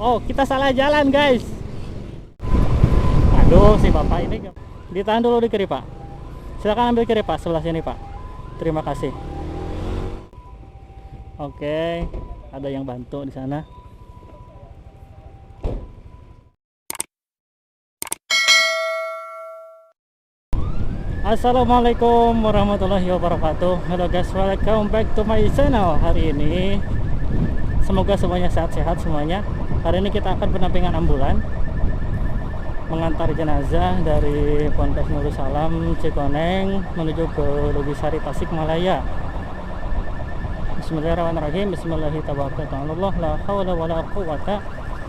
Oh, kita salah jalan, guys. Aduh, si bapak ini ditahan dulu di kiri, Pak. Silakan ambil kiri, Pak, sebelah sini, Pak. Terima kasih. Oke, ada yang bantu di sana. Assalamualaikum warahmatullahi wabarakatuh. Hello guys, welcome back to my channel. Hari ini semoga semuanya sehat-sehat semuanya. Hari ini kita akan pendampingan ambulan mengantar jenazah dari Ponpes Nurul Salam Cikoneng menuju ke Lubisari Tasikmalaya. Bismillahirrahmanirrahim. Bismillahirrahmanirrahim. La haula wala quwata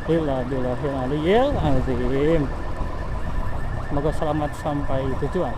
illa billahil aliyyil azim. Semoga selamat sampai tujuan.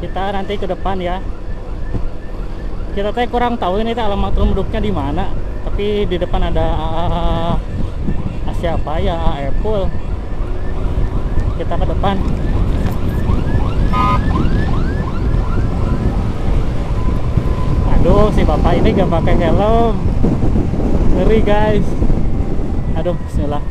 Kita nanti ke depan ya. Kita teh kurang tahu ini teh alamat rumah di mana. Tapi di depan ada Asia ya, Apple. Kita ke depan. Aduh, si bapak ini gak pakai helm. Ngeri guys. Aduh, bismillah.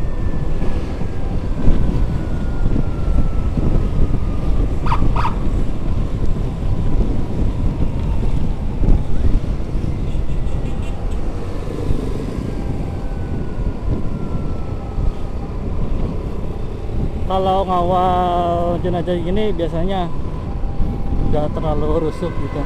Kalau ngawal jenazah gini biasanya nggak terlalu rusuh gitu.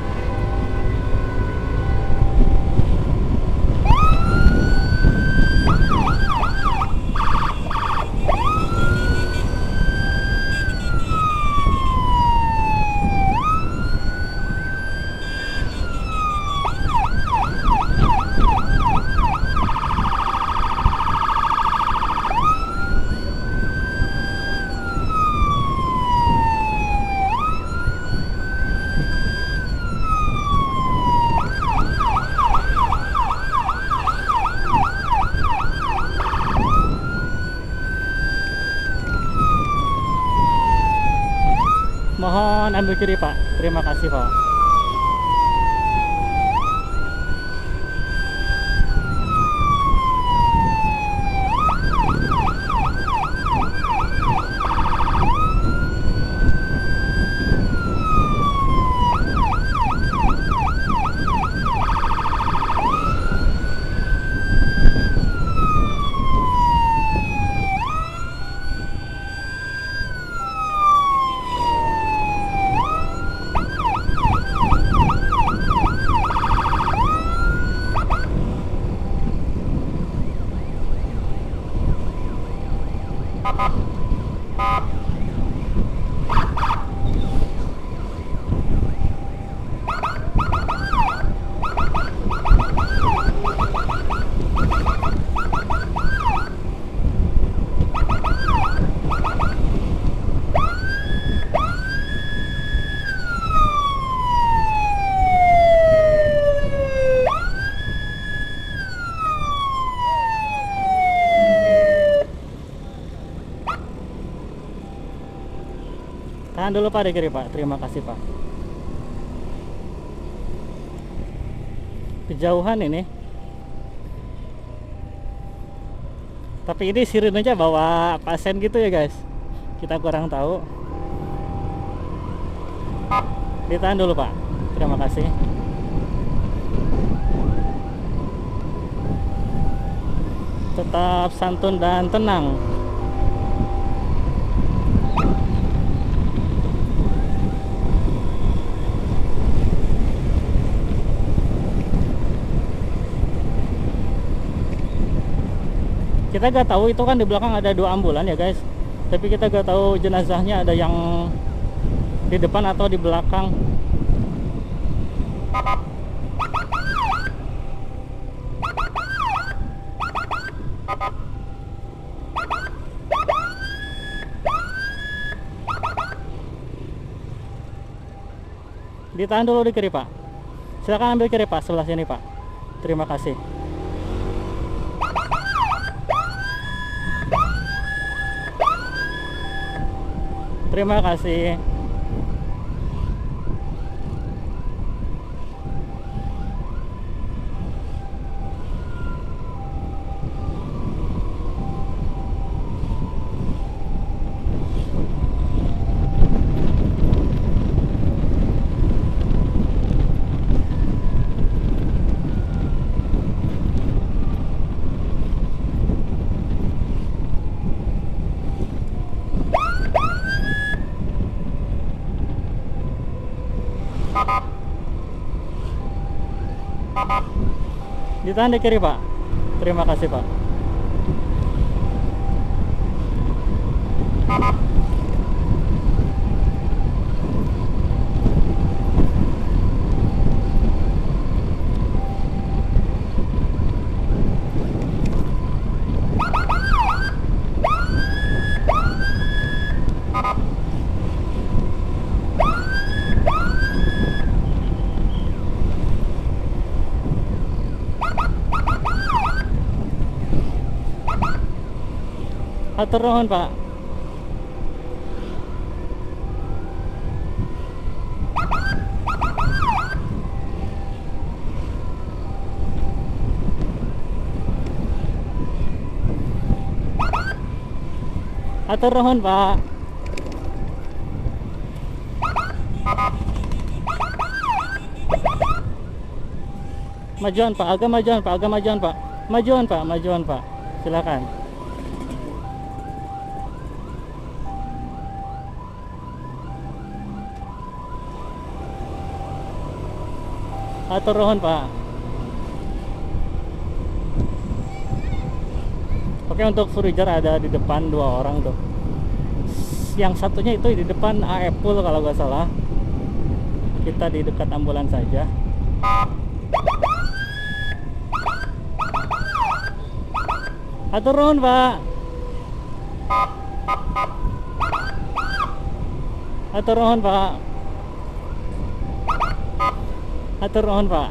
Mohon ambil kiri Pak. Terima kasih Pak. Tahan dulu Pak di kiri Pak. Terima kasih Pak. Kejauhan ini. Tapi ini sirinenya bawa pasien gitu ya guys. Kita kurang tahu. Ditahan dulu Pak. Terima kasih. Tetap santun dan tenang. Kita gak tahu, itu kan di belakang ada 2 ambulan ya guys, tapi kita gak tahu jenazahnya ada yang di depan atau di belakang. Ditahan dulu di kiri Pak, silakan ambil kiri Pak, sebelah sini Pak, terima kasih. Terima kasih. Ditahan di kiri Pak, terima kasih Pak. Hatur nuhun Pak. Hatur nuhun Pak. Majuan Pak, agak majuan Pak, agak majuan Pak. Majuan Pak, majuan Pak. Silakan. Hatur nuhun Pak. Oke, untuk Forager ada di depan 2 orang tuh. Yang satunya itu di depan AF Pool kalau nggak salah. Kita di dekat ambulan saja. Hatur nuhun Pak. Hatur nuhun Pak. Hatur nuhun Pak.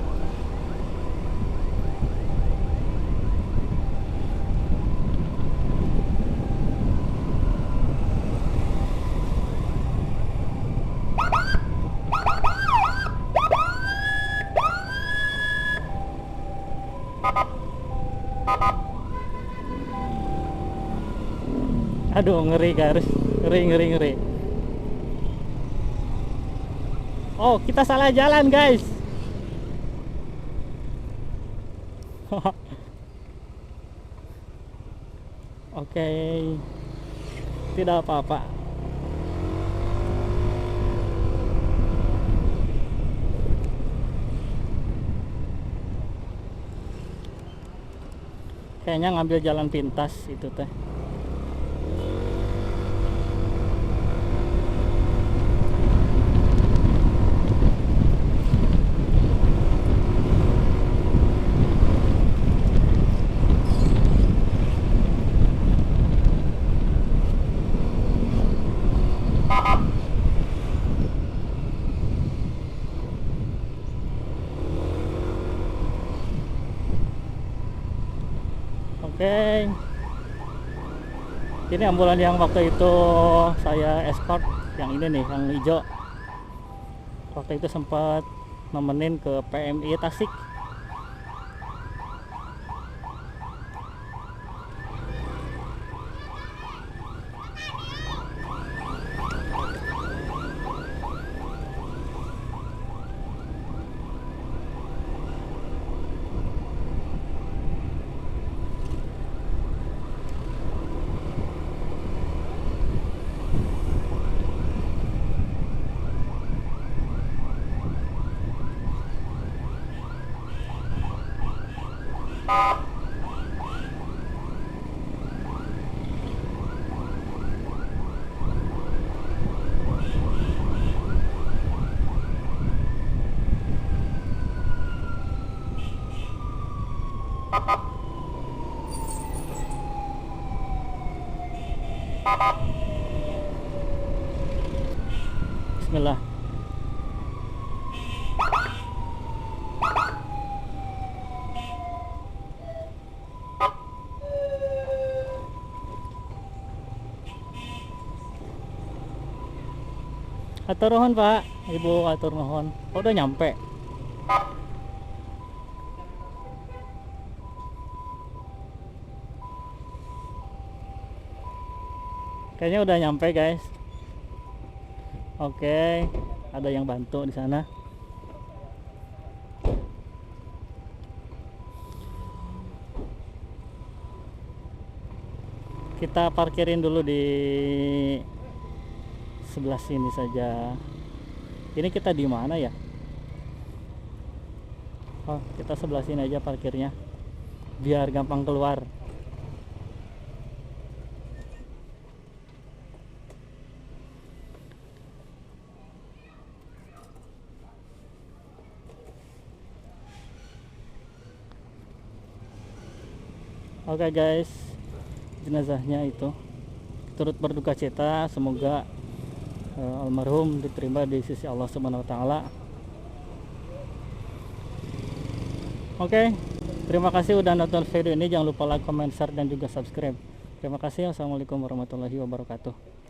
Aduh, ngeri guys, ngeri. Oh, kita salah jalan guys. Oke, tidak apa-apa. Kayaknya ngambil jalan pintas itu teh. Oke, ini ambulan yang waktu itu saya escort, yang ini nih, yang hijau. Waktu itu sempat nemenin ke PMI Tasik. Atur nuhun Pak, Ibu, atur nuhun. Oh, udah nyampe. Kayaknya udah nyampe guys. Oke, ada yang bantu di sana. Kita parkirin dulu di sebelah sini saja. Ini kita di mana ya? Oh, kita sebelah sini aja parkirnya, biar gampang keluar. Oke guys, jenazahnya itu turut berduka cita, semoga almarhum diterima di sisi Allah Subhanahu wa taala. Oke, terima kasih udah nonton video ini. Jangan lupa like, comment, share dan juga subscribe. Terima kasih. Assalamualaikum warahmatullahi wabarakatuh.